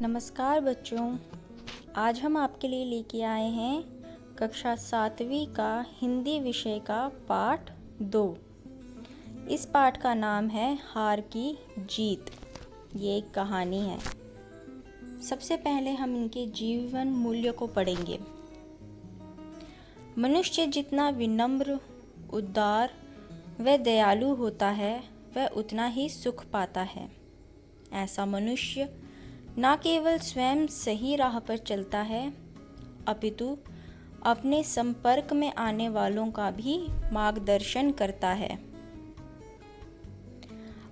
नमस्कार बच्चों, आज हम आपके लिए लेके आए हैं कक्षा 7वीं का हिंदी विषय का पाठ 2। इस पाठ का नाम है हार की जीत। ये एक कहानी है। सबसे पहले हम इनके जीवन मूल्य को पढ़ेंगे। मनुष्य जितना विनम्र, उदार व दयालु होता है, वह उतना ही सुख पाता है। ऐसा मनुष्य न केवल स्वयं सही राह पर चलता है, अपितु अपने संपर्क में आने वालों का भी मार्गदर्शन करता है।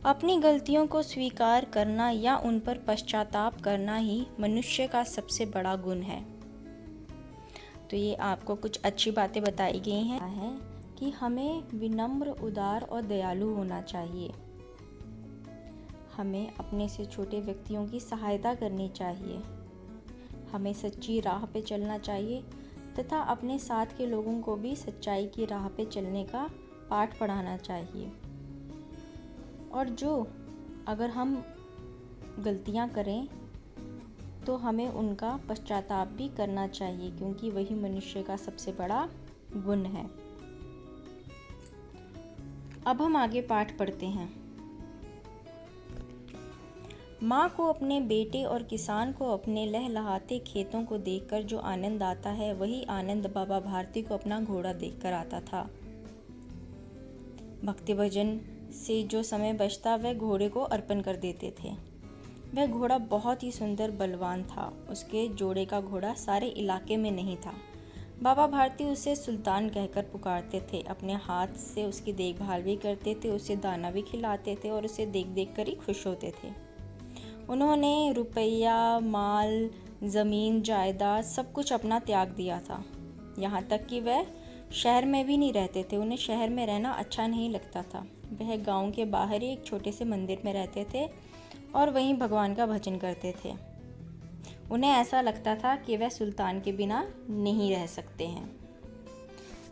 अपनी गलतियों को स्वीकार करना या उन पर पश्चाताप करना ही मनुष्य का सबसे बड़ा गुण है। तो ये आपको कुछ अच्छी बातें बताई गई हैं कि हमें विनम्र, उदार और दयालु होना चाहिए। हमें अपने से छोटे व्यक्तियों की सहायता करनी चाहिए। हमें सच्ची राह पे चलना चाहिए तथा अपने साथ के लोगों को भी सच्चाई की राह पे चलने का पाठ पढ़ाना चाहिए। और अगर हम गलतियां करें तो हमें उनका पश्चाताप भी करना चाहिए, क्योंकि वही मनुष्य का सबसे बड़ा गुण है। अब हम आगे पाठ पढ़ते हैं। माँ को अपने बेटे और किसान को अपने लहलहाते खेतों को देखकर जो आनंद आता है, वही आनंद बाबा भारती को अपना घोड़ा देखकर आता था। भक्ति भजन से जो समय बचता वह घोड़े को अर्पण कर देते थे। वह घोड़ा बहुत ही सुंदर, बलवान था। उसके जोड़े का घोड़ा सारे इलाके में नहीं था। बाबा भारती उसे सुल्तान कहकर पुकारते थे। अपने हाथ से उसकी देखभाल भी करते थे, उसे दाना भी खिलाते थे और उसे देख देख कर ही खुश होते थे। उन्होंने रुपया, माल, ज़मीन, जायदाद सब कुछ अपना त्याग दिया था। यहाँ तक कि वह शहर में भी नहीं रहते थे। उन्हें शहर में रहना अच्छा नहीं लगता था। वह गांव के बाहर ही एक छोटे से मंदिर में रहते थे और वहीं भगवान का भजन करते थे। उन्हें ऐसा लगता था कि वह सुल्तान के बिना नहीं रह सकते हैं।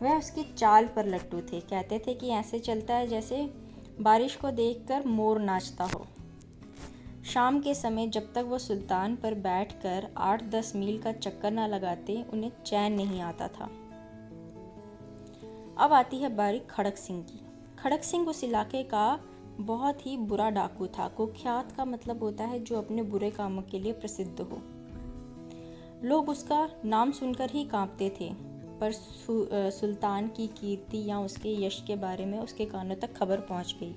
वह उसकी चाल पर लट्टू थे। कहते थे कि ऐसे चलता है जैसे बारिश को देखकर मोर नाचता हो। शाम के समय जब तक वो सुल्तान पर बैठकर 8-10 मील का चक्कर न लगाते, उन्हें चैन नहीं आता था। अब आती है बारी खड़क सिंह की। खड़क सिंह उस इलाके का बहुत ही बुरा डाकू था। कुख्यात का मतलब होता है जो अपने बुरे कामों के लिए प्रसिद्ध हो। लोग उसका नाम सुनकर ही कांपते थे। पर सुल्तान की कीर्ति या उसके यश के बारे में उसके कानों तक खबर पहुंच गई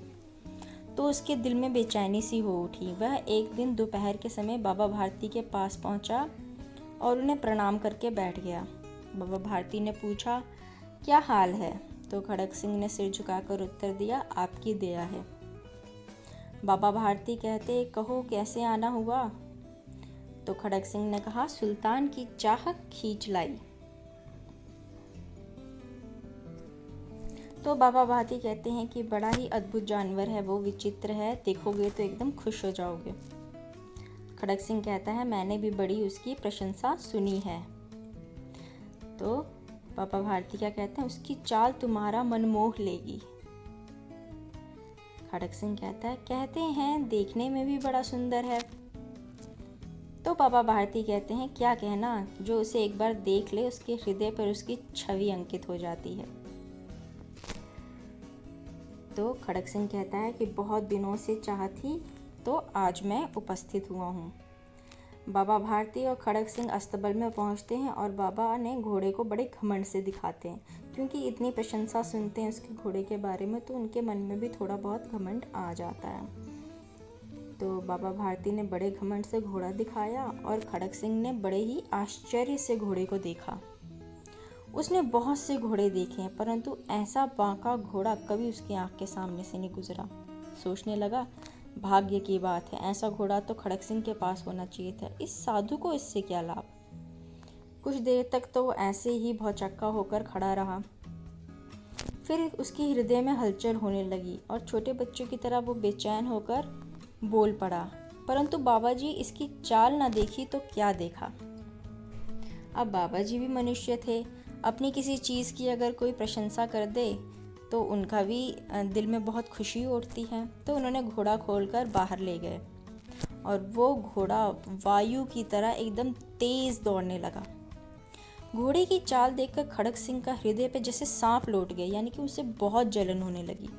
तो उसके दिल में बेचैनी सी हो उठी। वह एक दिन दोपहर के समय बाबा भारती के पास पहुंचा और उन्हें प्रणाम करके बैठ गया। बाबा भारती ने पूछा, क्या हाल है? तो खड़क सिंह ने सिर झुकाकर उत्तर दिया, आपकी दया है। बाबा भारती कहते, कहो कैसे आना हुआ? तो खड़क सिंह ने कहा, सुल्तान की चाह खींच लाई। तो बाबा भारती कहते हैं कि बड़ा ही अद्भुत जानवर है वो, विचित्र है, देखोगे तो एकदम खुश हो जाओगे। खड़क सिंह कहता है, मैंने भी बड़ी उसकी प्रशंसा सुनी है। तो बाबा भारती क्या कहते हैं, उसकी चाल तुम्हारा मन मोह लेगी। खड़क सिंह कहता है, कहते हैं देखने में भी बड़ा सुंदर है। तो बाबा भारती कहते हैं, क्या कहना, जो उसे एक बार देख ले उसके हृदय पर उसकी छवि अंकित हो जाती है। तो खड़क सिंह कहता है कि बहुत दिनों से चाह थी तो आज मैं उपस्थित हुआ हूँ। बाबा भारती और खड़क सिंह अस्तबल में पहुँचते हैं और बाबा ने घोड़े को बड़े घमंड से दिखाते हैं, क्योंकि इतनी प्रशंसा सुनते हैं उसके घोड़े के बारे में तो उनके मन में भी थोड़ा बहुत घमंड आ जाता है। तो बाबा भारती ने बड़े घमंड से घोड़ा दिखाया और खड़क सिंह ने बड़े ही आश्चर्य से घोड़े को देखा। उसने बहुत से घोड़े देखे हैं, परंतु ऐसा बांका घोड़ा कभी उसकी आंख के सामने से नहीं गुजरा। सोचने लगा, भाग्य की बात है, ऐसा घोड़ा तो खड़क सिंह के पास होना चाहिए था। इस साधु को इससे क्या लाभ? कुछ देर तक तो वो ऐसे ही भौचक्का होकर खड़ा रहा। फिर उसके हृदय में हलचल होने लगी और छोटे बच्चों की तरह वो बेचैन होकर बोल पड़ा, परंतु बाबा जी इसकी चाल ना देखी तो क्या देखा। अब बाबा जी भी मनुष्य थे। अपनी किसी चीज़ की अगर कोई प्रशंसा कर दे तो उनका भी दिल में बहुत खुशी उठती है। तो उन्होंने घोड़ा खोलकर बाहर ले गए और वो घोड़ा वायु की तरह एकदम तेज दौड़ने लगा। घोड़े की चाल देखकर खड़क सिंह का हृदय पे जैसे सांप लौट गया, यानी कि उसे बहुत जलन होने लगी।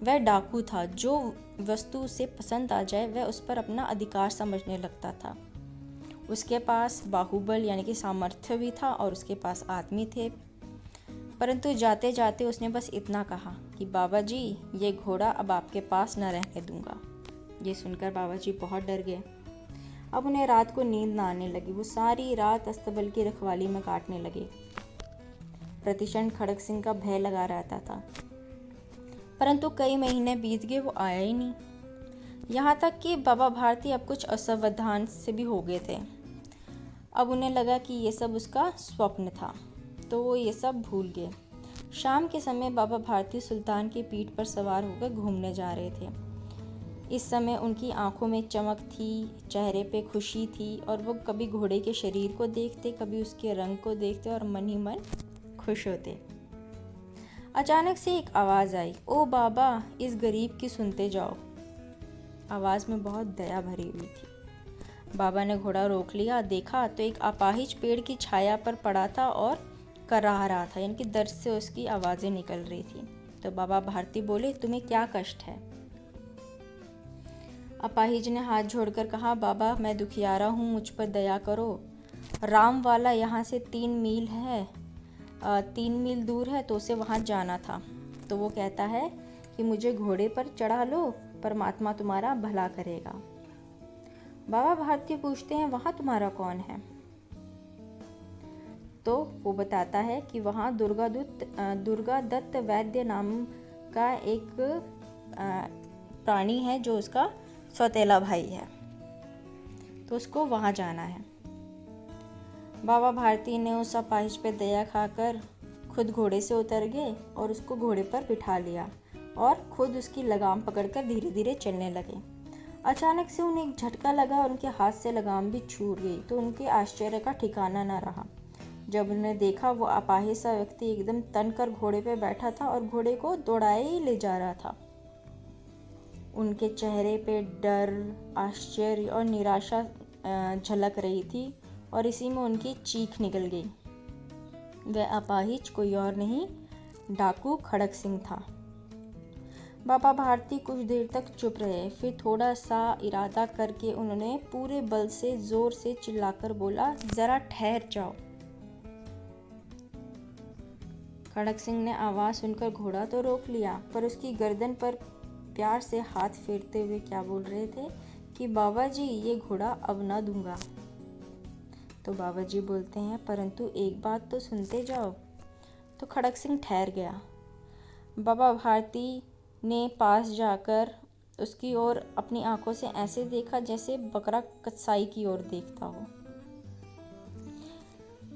वह डाकू था, जो वस्तु उसे पसंद आ जाए वह उस पर अपना अधिकार समझने लगता था। उसके पास बाहुबल यानी कि सामर्थ्य भी था और उसके पास आदमी थे। परंतु जाते जाते उसने बस इतना कहा कि बाबा जी, ये घोड़ा अब आपके पास न रहने दूंगा। ये सुनकर बाबा जी बहुत डर गए। अब उन्हें रात को नींद ना आने लगी। वो सारी रात अस्तबल की रखवाली में काटने लगे। प्रतिक्षण खड़क सिंह का भय लगा रहता था, परंतु कई महीने बीत गए, वो आया ही नहीं। यहाँ तक कि बाबा भारती अब कुछ असावधान से भी हो गए थे। अब उन्हें लगा कि ये सब उसका स्वप्न था, तो वो ये सब भूल गए। शाम के समय बाबा भारती सुल्तान की पीठ पर सवार होकर घूमने जा रहे थे। इस समय उनकी आंखों में चमक थी, चेहरे पे खुशी थी और वो कभी घोड़े के शरीर को देखते, कभी उसके रंग को देखते और मन ही मन खुश होते। अचानक से एक आवाज़ आई, ओ बाबा, इस गरीब की सुनते जाओ। आवाज़ में बहुत दया भरी हुई थी। बाबा ने घोड़ा रोक लिया। देखा तो एक अपाहिज पेड़ की छाया पर पड़ा था और कराह रहा था, यानी कि दर्द से उसकी आवाज़ें निकल रही थी। तो बाबा भारती बोले, तुम्हें क्या कष्ट है? अपाहिज ने हाथ जोड़कर कहा, बाबा, मैं दुखियारा हूँ, मुझ पर दया करो। राम वाला यहाँ से 3 मील है, 3 मील दूर है, तो उसे वहाँ जाना था। तो वो कहता है कि मुझे घोड़े पर चढ़ा लो, परमात्मा तुम्हारा भला करेगा। बाबा भारती पूछते हैं, वहाँ तुम्हारा कौन है? तो वो बताता है कि वहाँ दुर्गा दत्त वैद्य नाम का एक प्राणी है जो उसका सौतेला भाई है, तो उसको वहाँ जाना है। बाबा भारती ने उस अपाहिज पे दया खाकर खुद घोड़े से उतर गए और उसको घोड़े पर बिठा लिया और खुद उसकी लगाम पकड़कर धीरे धीरे चलने लगे। अचानक से उन्हें एक झटका लगा और उनके हाथ से लगाम भी छूट गई। तो उनके आश्चर्य का ठिकाना न रहा जब उन्हें देखा वो अपाहिज सा व्यक्ति एकदम तनकर घोड़े पे बैठा था और घोड़े को दौड़ाए ही ले जा रहा था। उनके चेहरे पे डर, आश्चर्य और निराशा झलक रही थी और इसी में उनकी चीख निकल गई। वह अपाहिज कोई और नहीं, डाकू खड़क सिंह था। बाबा भारती कुछ देर तक चुप रहे, फिर थोड़ा सा इरादा करके उन्होंने पूरे बल से जोर से चिल्लाकर बोला, जरा ठहर जाओ। खड़क सिंह ने आवाज़ सुनकर घोड़ा तो रोक लिया, पर उसकी गर्दन पर प्यार से हाथ फेरते हुए क्या बोल रहे थे कि बाबा जी, ये घोड़ा अब ना दूंगा। तो बाबा जी बोलते हैं, परंतु एक बात तो सुनते जाओ। तो खड़क सिंह ठहर गया। बाबा भारती ने पास जाकर उसकी ओर अपनी आंखों से ऐसे देखा जैसे बकरा कसाई की ओर देखता हो।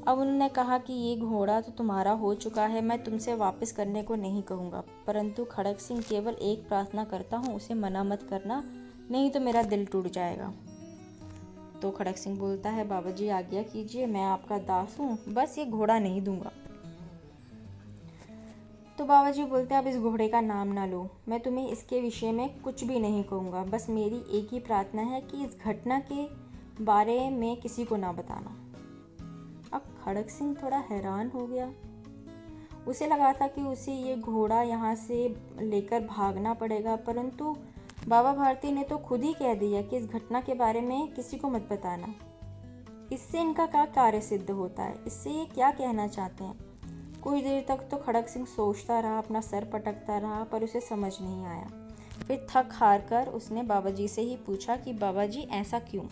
अब उन्होंने कहा कि ये घोड़ा तो तुम्हारा हो चुका है, मैं तुमसे वापस करने को नहीं कहूँगा, परंतु खड़क सिंह केवल एक प्रार्थना करता हूँ, उसे मना मत करना, नहीं तो मेरा दिल टूट जाएगा। तो खड़क सिंह बोलता है, बाबा जी आज्ञा कीजिए, मैं आपका दास हूँ, बस ये घोड़ा नहीं दूंगा। तो बाबा जी बोलते हैं, अब इस घोड़े का नाम ना लो, मैं तुम्हें इसके विषय में कुछ भी नहीं कहूँगा, बस मेरी एक ही प्रार्थना है कि इस घटना के बारे में किसी को ना बताना। अब खड़क सिंह थोड़ा हैरान हो गया। उसे लगा था कि उसे ये घोड़ा यहाँ से लेकर भागना पड़ेगा, परंतु बाबा भारती ने तो खुद ही कह दिया कि इस घटना के बारे में किसी को मत बताना। इससे इनका क्या कार्य सिद्ध होता है? इससे ये क्या कहना चाहते हैं? कुछ देर तक तो खड़क सिंह सोचता रहा, अपना सर पटकता रहा, पर उसे समझ नहीं आया। फिर थक हार कर उसने बाबा जी से ही पूछा कि बाबा जी ऐसा क्यों?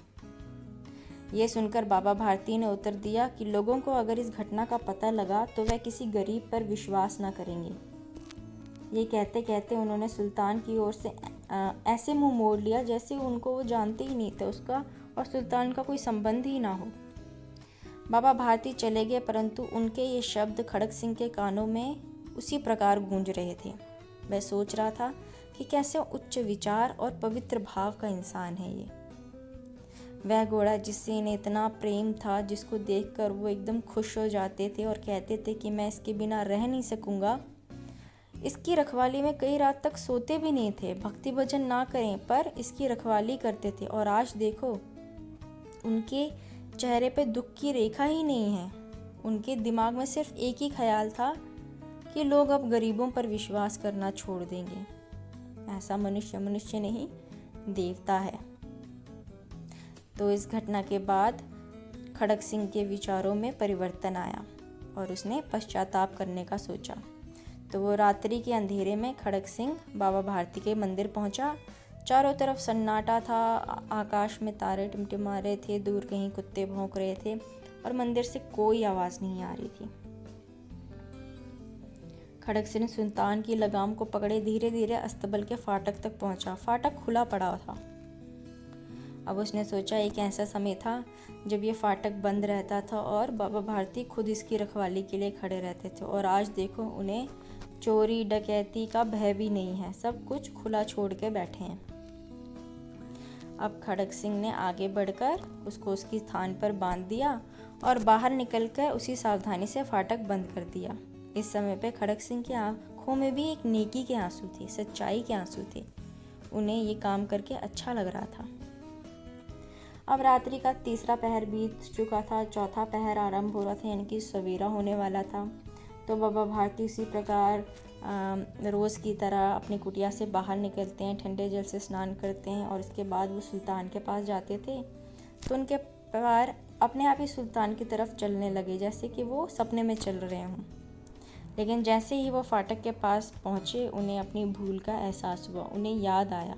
ये सुनकर बाबा भारती ने उत्तर दिया कि लोगों को अगर इस घटना का पता लगा तो वह किसी गरीब पर विश्वास न करेंगे। ये कहते कहते उन्होंने सुल्तान की ओर से ऐसे मुंह मोड़ लिया जैसे उनको वो जानते ही नहीं थे, उसका और सुल्तान का कोई संबंध ही ना हो। बाबा भारती चले गए, परंतु उनके ये शब्द खड़क सिंह के कानों में उसी प्रकार गूंज रहे थे। वह सोच रहा था कि कैसे उच्च विचार और पवित्र भाव का इंसान है ये। वह घोड़ा जिससे इन्हें इतना प्रेम था, जिसको देखकर वो एकदम खुश हो जाते थे और कहते थे कि मैं इसके बिना रह नहीं सकूँगा, इसकी रखवाली में कई रात तक सोते भी नहीं थे, भक्ति भजन ना करें पर इसकी रखवाली करते थे। और आज देखो, उनके चेहरे पे दुख की रेखा ही नहीं है। उनके दिमाग में सिर्फ एक ही ख्याल था कि लोग अब गरीबों पर विश्वास करना छोड़ देंगे। ऐसा मनुष्य मनुष्य नहीं, देवता है। तो इस घटना के बाद खड़क सिंह के विचारों में परिवर्तन आया और उसने पश्चाताप करने का सोचा। तो वो रात्रि के अंधेरे में खड़क सिंह बाबा भारती के मंदिर पहुंचा। चारों तरफ सन्नाटा था, आकाश में तारे टिमटिमा रहे थे, दूर कहीं कुत्ते भौंक रहे थे और मंदिर से कोई आवाज़ नहीं आ रही थी। खड़क सिंह सुल्तान की लगाम को पकड़े धीरे धीरे अस्तबल के फाटक तक पहुंचा। फाटक खुला पड़ा था। अब उसने सोचा, एक ऐसा समय था जब ये फाटक बंद रहता था और बाबा भारती खुद इसकी रखवाली के लिए खड़े रहते थे। और आज देखो, उन्हें चोरी डकैती का भय भी नहीं है, सब कुछ खुला छोड़ के बैठे हैं। अब खड़क सिंह ने आगे बढ़कर उसको उसकी स्थान पर बांध दिया और बाहर निकलकर उसी सावधानी से फाटक बंद कर दिया। इस समय पे खड़क सिंह की आंखों में भी एक नेकी के आंसू थे, सच्चाई के आंसू थे। उन्हें ये काम करके अच्छा लग रहा था। अब रात्रि का तीसरा पहर बीत चुका था, चौथा पहर आरंभ हो रहा था, यानी कि सवेरा होने वाला था। तो बाबा भारती उसी प्रकार रोज़ की तरह अपनी कुटिया से बाहर निकलते हैं, ठंडे जल से स्नान करते हैं और उसके बाद वो सुल्तान के पास जाते थे। तो उनके पैर अपने आप ही सुल्तान की तरफ चलने लगे, जैसे कि वो सपने में चल रहे हों। लेकिन जैसे ही वो फाटक के पास पहुँचे, उन्हें अपनी भूल का एहसास हुआ। उन्हें याद आया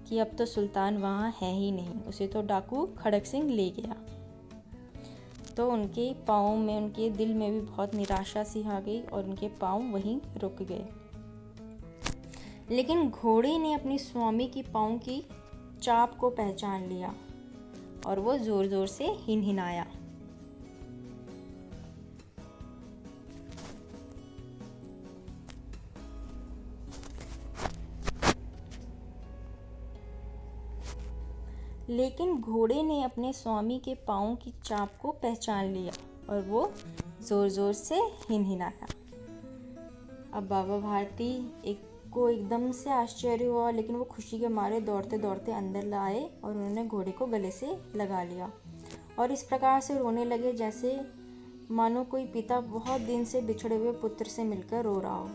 कि अब तो सुल्तान वहाँ है ही नहीं, उसे तो डाकू खड़क सिंह ले गया। तो उनके पाँव में, उनके दिल में भी बहुत निराशा सी आ गई और उनके पाँव वहीं रुक गए। लेकिन घोड़े ने अपने स्वामी की पाँव की चाप को पहचान लिया और वो जोर जोर से हिनहिनाया। लेकिन घोड़े ने अपने स्वामी के पाँव की चाप को पहचान लिया और वो ज़ोर ज़ोर से हिनहिनाया। अब बाबा भारती को एकदम से आश्चर्य हुआ, लेकिन वो खुशी के मारे दौड़ते दौड़ते अंदर लाए और उन्होंने घोड़े को गले से लगा लिया और इस प्रकार से रोने लगे जैसे मानो कोई पिता बहुत दिन से बिछड़े हुए पुत्र से मिलकर रो रहा हो।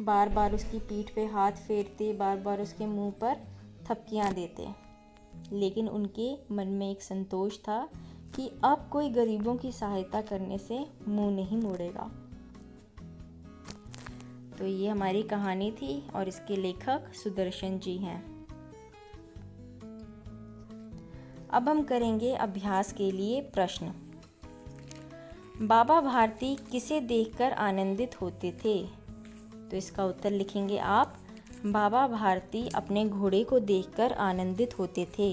बार बार उसकी पीठ पे हाथ फेरते, बार बार उसके मुंह पर थपकियां देते, लेकिन उनके मन में एक संतोष था कि अब कोई गरीबों की सहायता करने से मुंह नहीं मोड़ेगा। तो ये हमारी कहानी थी और इसके लेखक सुदर्शन जी हैं। अब हम करेंगे अभ्यास के लिए प्रश्न। बाबा भारती किसे देखकर आनंदित होते थे? तो इसका उत्तर लिखेंगे आप। बाबा भारती अपने घोड़े को देखकर आनंदित होते थे।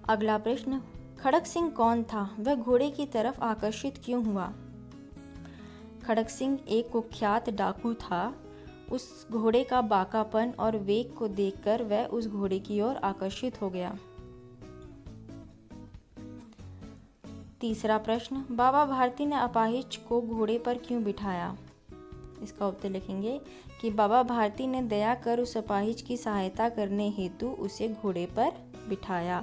अगला प्रश्न, खड़क सिंह कौन था? वह घोड़े की तरफ आकर्षित क्यों हुआ? खड़क सिंह एक कुख्यात डाकू था। उस घोड़े का बाकापन और वेग को देखकर वह उस घोड़े की ओर आकर्षित हो गया। तीसरा प्रश्न, बाबा भारती ने अपाहिज को घोड़े पर क्यों बिठाया? इसका उत्तर लिखेंगे कि बाबा भारती ने दया कर उस अपाहिज की सहायता करने हेतु उसे घोड़े पर बिठाया।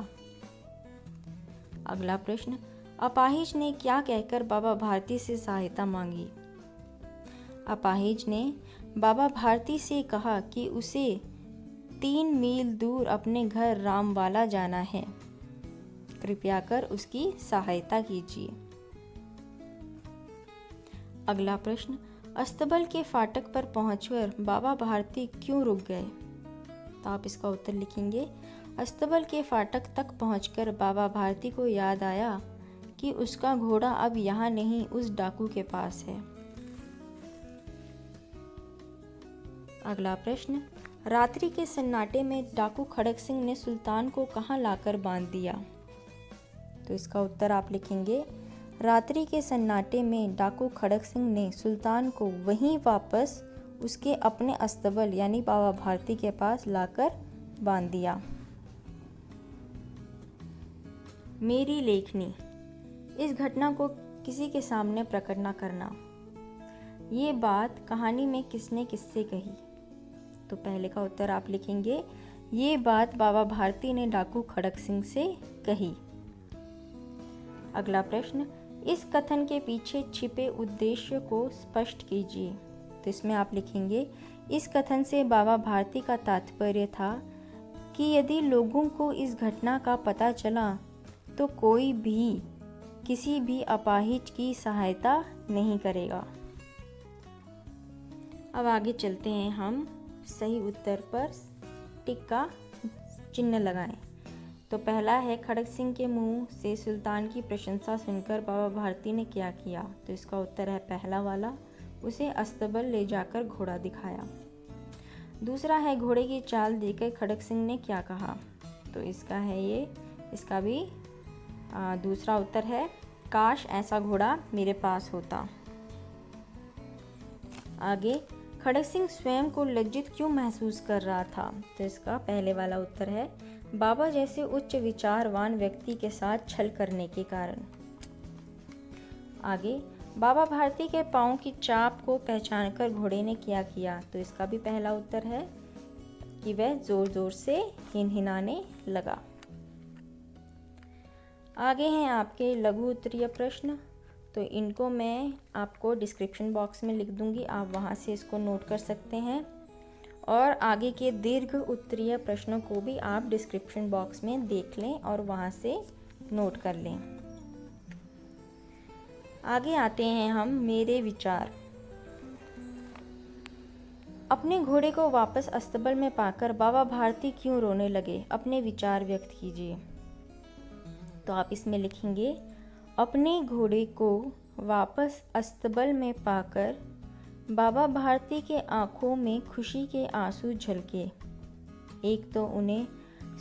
अगला प्रश्न, अपाहिज ने क्या कहकर बाबा भारती से सहायता मांगी? अपाहिज ने बाबा भारती से कहा कि उसे 3 मील दूर अपने घर रामवाला जाना है, कृपया कर उसकी सहायता कीजिए। अगला प्रश्न, अस्तबल के फाटक पर पहुंचकर बाबा भारती क्यों रुक गए? तो आप इसका उत्तर लिखेंगे, अस्तबल के फाटक तक पहुंचकर बाबा भारती को याद आया कि उसका घोड़ा अब यहाँ नहीं, उस डाकू के पास है। अगला प्रश्न, रात्रि के सन्नाटे में डाकू खड़क सिंह ने सुल्तान को कहाँ लाकर बांध दिया? तो इसका उत्तर आप लिखेंगे, रात्रि के सन्नाटे में डाकू खड़क सिंह ने सुल्तान को वहीं वापस उसके अपने अस्तबल यानी बाबा भारती के पास लाकर बांध दिया। मेरी लेखनी, इस घटना को किसी के सामने प्रकट न करना। ये बात कहानी में किसने किससे कही? तो पहले का उत्तर आप लिखेंगे, ये बात बाबा भारती ने डाकू खड़क सिंह से कही। अगला प्रश्न, इस कथन के पीछे छिपे उद्देश्य को स्पष्ट कीजिए। तो इसमें आप लिखेंगे, इस कथन से बाबा भारती का तात्पर्य था कि यदि लोगों को इस घटना का पता चला तो कोई भी किसी भी अपाहिज की सहायता नहीं करेगा। अब आगे चलते हैं, हम सही उत्तर पर टिक का चिन्ह लगाएं। तो पहला है, खड़क सिंह के मुंह से सुल्तान की प्रशंसा सुनकर बाबा भारती ने क्या किया? तो इसका उत्तर है पहला वाला, उसे अस्तबल ले जाकर घोड़ा दिखाया। दूसरा है, घोड़े की चाल देखकर खड़क सिंह ने क्या कहा? तो इसका है इसका भी दूसरा उत्तर है, काश ऐसा घोड़ा मेरे पास होता। आगे, खड़क सिंह स्वयं को लज्जित क्यों महसूस कर रहा था? तो इसका पहले वाला उत्तर है, बाबा जैसे उच्च विचारवान व्यक्ति के साथ छल करने के कारण। आगे, बाबा भारती के पांव की चाप को पहचानकर घोड़े ने क्या किया? तो इसका भी पहला उत्तर है कि वह जोर जोर से हिनहिनाने लगा। आगे हैं आपके लघु उत्तरीय प्रश्न, तो इनको मैं आपको डिस्क्रिप्शन बॉक्स में लिख दूंगी, आप वहां से इसको नोट कर सकते हैं। और आगे के दीर्घ उत्तरीय प्रश्नों को भी आप डिस्क्रिप्शन बॉक्स में देख लें और वहां से नोट कर लें। आगे आते हैं हम, मेरे विचार। अपने घोड़े को वापस अस्तबल में पाकर बाबा भारती क्यों रोने लगे? अपने विचार व्यक्त कीजिए। तो आप इसमें लिखेंगे, अपने घोड़े को वापस अस्तबल में पाकर बाबा भारती के आंखों में खुशी के आंसू झलके। एक तो उन्हें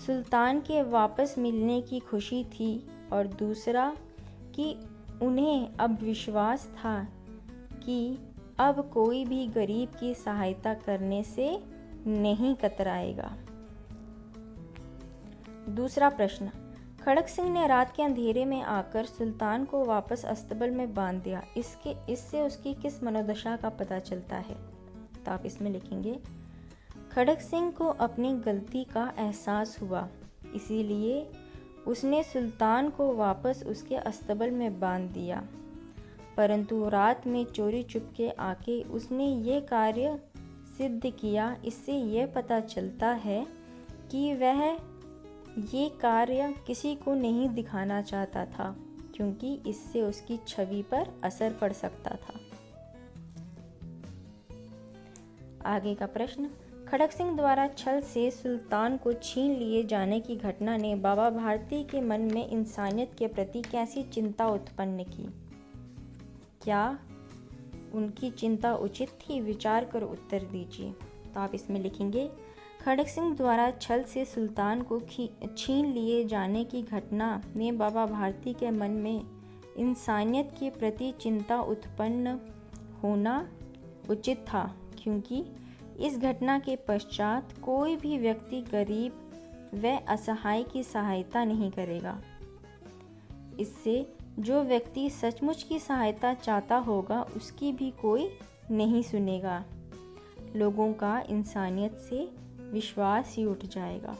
सुल्तान के वापस मिलने की खुशी थी और दूसरा कि उन्हें अब विश्वास था कि अब कोई भी गरीब की सहायता करने से नहीं कतराएगा। दूसरा प्रश्न, खड़क सिंह ने रात के अंधेरे में आकर सुल्तान को वापस अस्तबल में बांध दिया, इससे उसकी किस मनोदशा का पता चलता है? तो आप इसमें लिखेंगे, खड़क सिंह को अपनी गलती का एहसास हुआ, इसीलिए उसने सुल्तान को वापस उसके अस्तबल में बांध दिया, परंतु रात में चोरी चुपके आके उसने ये कार्य सिद्ध किया। इससे यह पता चलता है कि वह ये कार्य किसी को नहीं दिखाना चाहता था, क्योंकि इससे उसकी छवि पर असर पड़ सकता था। आगे का प्रश्न, खड़क सिंह द्वारा छल से सुल्तान को छीन लिए जाने की घटना ने बाबा भारती के मन में इंसानियत के प्रति कैसी चिंता उत्पन्न की? क्या उनकी चिंता उचित थी? विचार कर उत्तर दीजिए। तो आप इसमें लिखेंगे, खड़क सिंह द्वारा छल से सुल्तान को छीन लिए जाने की घटना ने बाबा भारती के मन में इंसानियत के प्रति चिंता उत्पन्न होना उचित था, क्योंकि इस घटना के पश्चात कोई भी व्यक्ति गरीब व असहाय की सहायता नहीं करेगा। इससे जो व्यक्ति सचमुच की सहायता चाहता होगा उसकी भी कोई नहीं सुनेगा। लोगों का इंसानियत से विश्वास ही उठ जाएगा।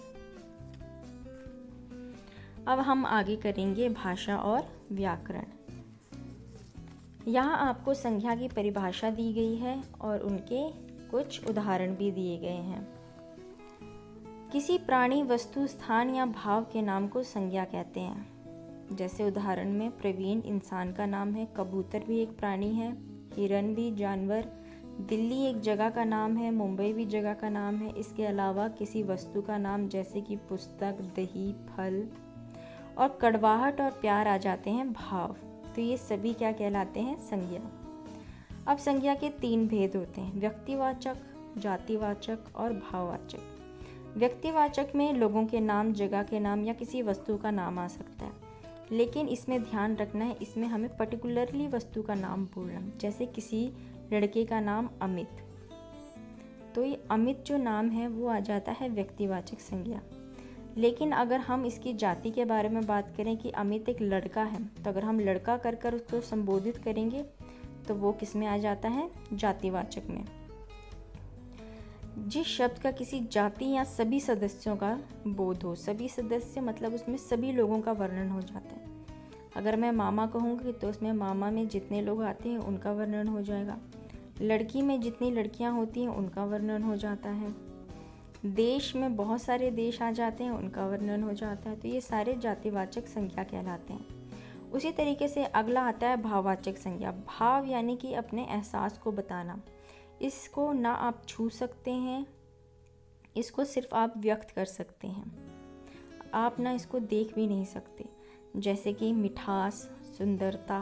अब हम आगे करेंगे भाषा और व्याकरण। यहाँ आपको संज्ञा की परिभाषा दी गई है और उनके कुछ उदाहरण भी दिए गए हैं। किसी प्राणी, वस्तु, स्थान या भाव के नाम को संज्ञा कहते हैं। जैसे उदाहरण में प्रवीण इंसान का नाम है, कबूतर भी एक प्राणी है, हिरन भी जानवर, दिल्ली एक जगह का नाम है, मुंबई भी जगह का नाम है। इसके अलावा किसी वस्तु का नाम जैसे कि पुस्तक, दही, फल और कड़वाहट और प्यार आ जाते हैं भाव। तो ये सभी क्या कहलाते हैं? संज्ञा। अब संज्ञा के 3 भेद होते हैं, व्यक्तिवाचक, जातिवाचक और भाववाचक। व्यक्तिवाचक में लोगों के नाम, जगह के नाम या किसी वस्तु का नाम आ सकता है, लेकिन इसमें ध्यान रखना है, इसमें हमें पर्टिकुलरली वस्तु का नाम बोलना। जैसे किसी लड़के का नाम अमित, तो ये अमित जो नाम है वो आ जाता है व्यक्तिवाचक संज्ञा। लेकिन अगर हम इसकी जाति के बारे में बात करें कि अमित एक लड़का है, तो अगर हम लड़का कर उसको संबोधित करेंगे तो वो किस में आ जाता है? जातिवाचक में। जिस शब्द का किसी जाति या सभी सदस्यों का बोध हो। सभी सदस्य मतलब उसमें सभी लोगों का वर्णन हो जाता है। अगर मैं मामा कहूँगी तो उसमें मामा में जितने लोग आते हैं उनका वर्णन हो जाएगा। लड़की में जितनी लड़कियाँ होती हैं उनका वर्णन हो जाता है। देश में बहुत सारे देश आ जाते हैं, उनका वर्णन हो जाता है। तो ये सारे जातिवाचक संज्ञा कहलाते हैं। उसी तरीके से अगला आता है भाववाचक संज्ञा। भाव यानी कि अपने एहसास को बताना। इसको ना आप छू सकते हैं, इसको सिर्फ आप व्यक्त कर सकते हैं, आप ना इसको देख भी नहीं सकते। जैसे कि मिठास, सुंदरता,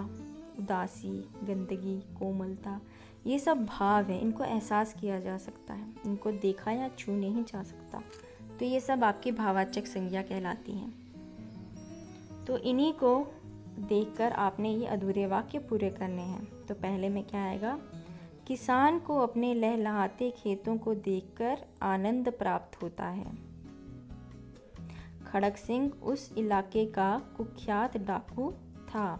उदासी, गंदगी, कोमलता, ये सब भाव है, इनको एहसास किया जा सकता है, इनको देखा या छू नहीं जा सकता। तो ये सब आपकी भाववाचक संज्ञा कहलाती हैं। तो इन्हीं को देखकर आपने ये अधूरे वाक्य पूरे करने हैं। तो पहले में क्या आएगा? किसान को अपने लहलहाते खेतों को देखकर आनंद प्राप्त होता है। खड़क सिंह उस इलाके का कुख्यात डाकू था।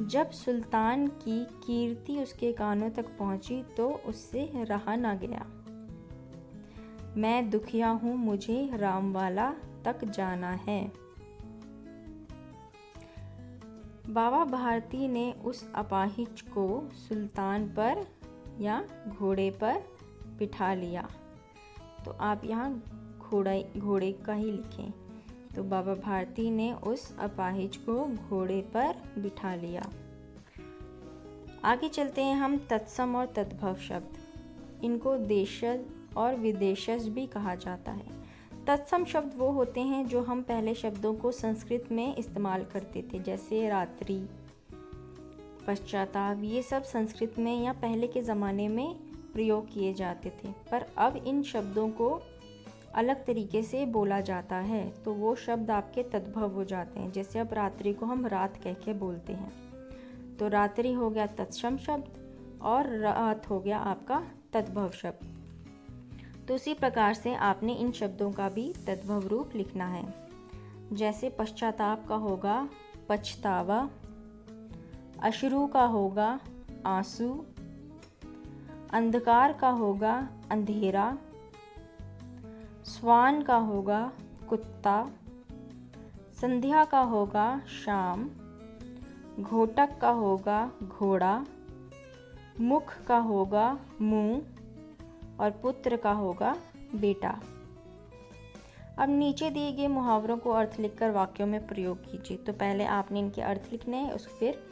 जब सुल्तान की कीर्ति उसके कानों तक पहुंची तो उससे रहा ना गया। मैं दुखिया हूँ, मुझे रामवाला तक जाना है। बाबा भारती ने उस अपाहिज को सुल्तान पर या घोड़े पर बिठा लिया। तो आप यहाँ घोड़े का ही लिखें। तो बाबा भारती ने उस अपाहिज को घोड़े पर बिठा लिया। आगे चलते हैं हम तत्सम और तद्भव शब्द। इनको देशज और विदेशज भी कहा जाता है। तत्सम शब्द वो होते हैं जो हम पहले शब्दों को संस्कृत में इस्तेमाल करते थे, जैसे रात्रि, पश्चाताप। ये सब संस्कृत में या पहले के ज़माने में प्रयोग किए जाते थे, पर अब इन शब्दों को अलग तरीके से बोला जाता है, तो वो शब्द आपके तद्भव हो जाते हैं। जैसे अब रात्रि को हम रात कह के बोलते हैं, तो रात्रि हो गया तत्सम शब्द और रात हो गया आपका तद्भव शब्द। तो उसी प्रकार से आपने इन शब्दों का भी तद्भव रूप लिखना है। जैसे पश्चाताप का होगा पछतावा, अश्रु का होगा आंसू, अंधकार का होगा अंधेरा, स्वान का होगा कुत्ता, संध्या का होगा शाम, घोटक का होगा घोड़ा, मुख का होगा मुंह और पुत्र का होगा बेटा। अब नीचे दिए गए मुहावरों को अर्थ लिखकर वाक्यों में प्रयोग कीजिए। तो पहले आपने इनके अर्थ लिखने हैं, फिर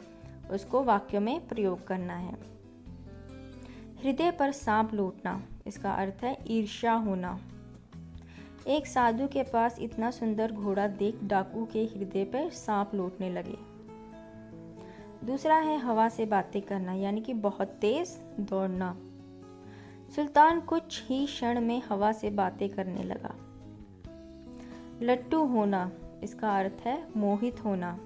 उसको वाक्यों में प्रयोग करना है। हृदय पर सांप लौटना, इसका अर्थ है ईर्ष्या होना। एक साधु के पास इतना सुंदर घोड़ा देख डाकू के हृदय पर सांप लौटने लगे। दूसरा है हवा से बातें करना, यानी कि बहुत तेज दौड़ना। सुल्तान कुछ ही क्षण में हवा से बातें करने लगा। लट्टू होना, इसका अर्थ है मोहित होना।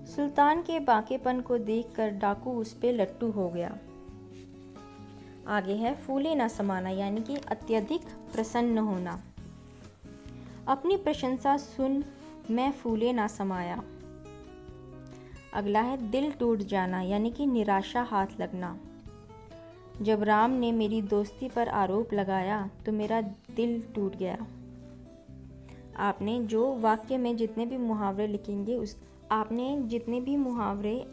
सुल्तान के बाकेपन को देखकर डाकू उस पे लट्टू हो गया। आगे है फूले ना समाना, यानी कि अत्यधिक प्रसन्न होना। अपनी प्रशंसा सुन मैं फूले ना समाया। अगला है दिल टूट जाना, यानी कि निराशा हाथ लगना। जब राम ने मेरी दोस्ती पर आरोप लगाया तो मेरा दिल टूट गया। आपने जो वाक्य में जितने भी मुहावरे लिखेंगे आपने जितने भी मुहावरे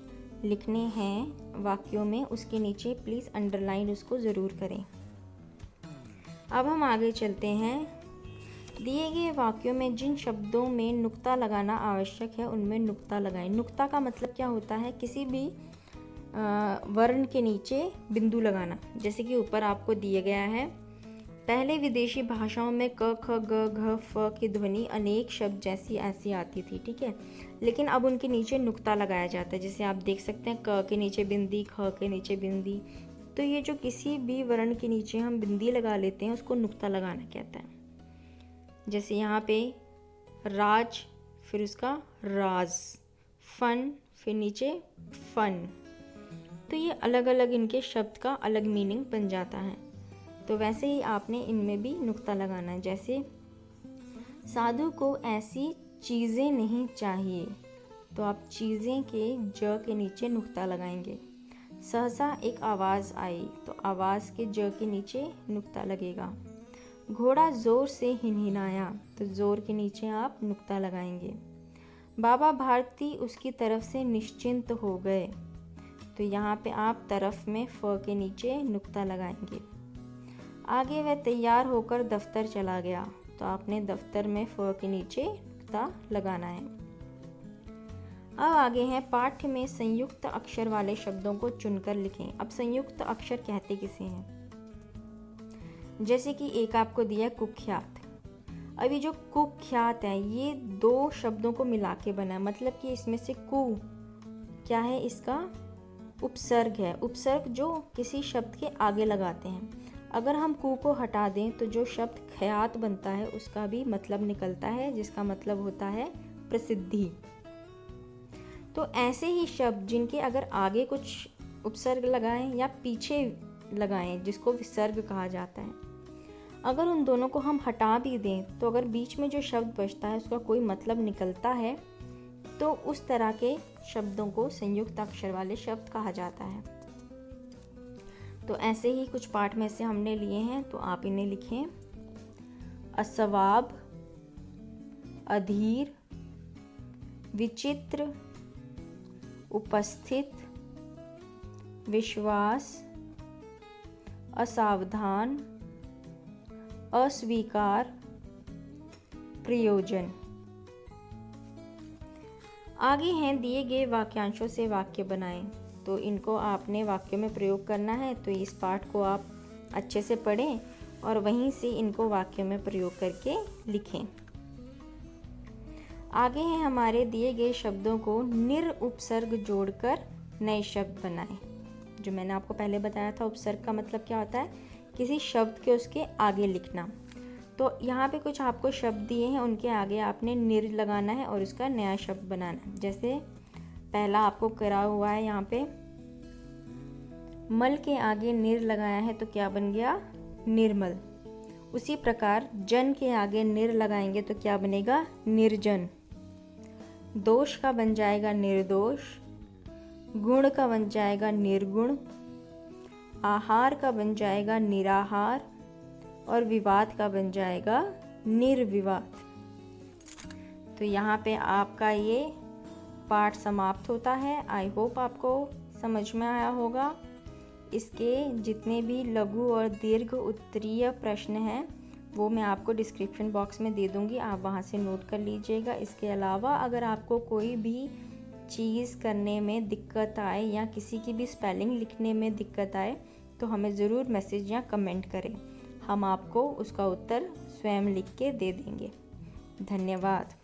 लिखने हैं वाक्यों में, उसके नीचे प्लीज़ अंडरलाइन उसको ज़रूर करें। अब हम आगे चलते हैं। दिए गए वाक्यों में जिन शब्दों में नुक्ता लगाना आवश्यक है उनमें नुक्ता लगाएं। नुक्ता का मतलब क्या होता है? किसी भी वर्ण के नीचे बिंदु लगाना। जैसे कि ऊपर आपको दिया गया है, पहले विदेशी भाषाओं में क ख ग घ फ की ध्वनि अनेक शब्द जैसी ऐसी आती थी, ठीक है, लेकिन अब उनके नीचे नुक्ता लगाया जाता है। जैसे आप देख सकते हैं क के नीचे बिंदी, ख के नीचे बिंदी। तो ये जो किसी भी वर्ण के नीचे हम बिंदी लगा लेते हैं उसको नुक्ता लगाना कहता है। जैसे यहाँ पे राज, फिर उसका राज, फन, फिर नीचे फन। तो ये अलग अलग इनके शब्द का अलग मीनिंग बन जाता है। तो वैसे ही आपने इनमें भी नुक्ता लगाना है। जैसे साधु को ऐसी चीज़ें नहीं चाहिए, तो आप चीज़ें के ज के नीचे नुक्ता लगाएंगे। सहसा एक आवाज़ आई, तो आवाज़ के ज के नीचे नुक्ता लगेगा। घोड़ा ज़ोर से हिनहिनाया, तो ज़ोर के नीचे आप नुक्ता लगाएंगे। बाबा भारती उसकी तरफ से निश्चिंत हो गए, तो यहाँ पे आप तरफ में फ के नीचे नुक्ता लगाएंगे। आगे वह तैयार होकर दफ्तर चला गया, तो आपने दफ्तर में फ के नीचे नुक्ता लगाना है। अब आगे है पाठ्य में संयुक्त अक्षर वाले शब्दों को चुनकर लिखें। अब संयुक्त अक्षर कहते किसे हैं? जैसे कि एक आपको दिया है कुख्यात। अभी जो कुख्यात है ये दो शब्दों को मिला के बना है, मतलब कि इसमें से कु क्या है, इसका उपसर्ग है। उपसर्ग जो किसी शब्द के आगे लगाते हैं। अगर हम कु को हटा दें तो जो शब्द ख्यात बनता है उसका भी मतलब निकलता है, जिसका मतलब होता है प्रसिद्धि। तो ऐसे ही शब्द जिनके अगर आगे कुछ उपसर्ग लगाएं या पीछे लगाएं, जिसको विसर्ग कहा जाता है, अगर उन दोनों को हम हटा भी दें तो अगर बीच में जो शब्द बचता है उसका कोई मतलब निकलता है, तो उस तरह के शब्दों को संयुक्त अक्षर वाले शब्द कहा जाता है। तो ऐसे ही कुछ पाठ में से हमने लिए हैं, तो आप इन्हें लिखें। असवाब, अधीर, विचित्र, उपस्थित, विश्वास, असावधान, अस्वीकार, प्रयोजन। आगे हैं दिए गए वाक्यांशों से वाक्य बनाएं। तो इनको आपने वाक्य में प्रयोग करना है, तो इस पाठ को आप अच्छे से पढ़ें और वहीं से इनको वाक्य में प्रयोग करके लिखें। आगे हैं हमारे दिए गए शब्दों को निरउपसर्ग जोड़कर नए शब्द बनाएं। जो मैंने आपको पहले बताया था, उपसर्ग का मतलब क्या होता है, किसी शब्द के उसके आगे लिखना। तो यहाँ पे कुछ आपको शब्द दिए हैं, उनके आगे आपने निर लगाना है और उसका नया शब्द बनाना। जैसे पहला आपको करा हुआ है यहाँ पे, मल के आगे निर लगाया है तो क्या बन गया, निर्मल। उसी प्रकार जन के आगे निर लगाएंगे तो क्या बनेगा, निर्जन। दोष का बन जाएगा निर्दोष, गुण का बन जाएगा निर्गुण, आहार का बन जाएगा निराहार और विवाद का बन जाएगा निर्विवाद। तो यहाँ पे आपका ये पाठ समाप्त होता है। आई होप आपको समझ में आया होगा। इसके जितने भी लघु और दीर्घ उत्तरीय प्रश्न हैं वो मैं आपको डिस्क्रिप्शन बॉक्स में दे दूँगी, आप वहाँ से नोट कर लीजिएगा। इसके अलावा अगर आपको कोई भी चीज़ करने में दिक्कत आए या किसी की भी स्पेलिंग लिखने में दिक्कत आए तो हमें ज़रूर मैसेज या कमेंट करें, हम आपको उसका उत्तर स्वयं लिख के दे देंगे। धन्यवाद।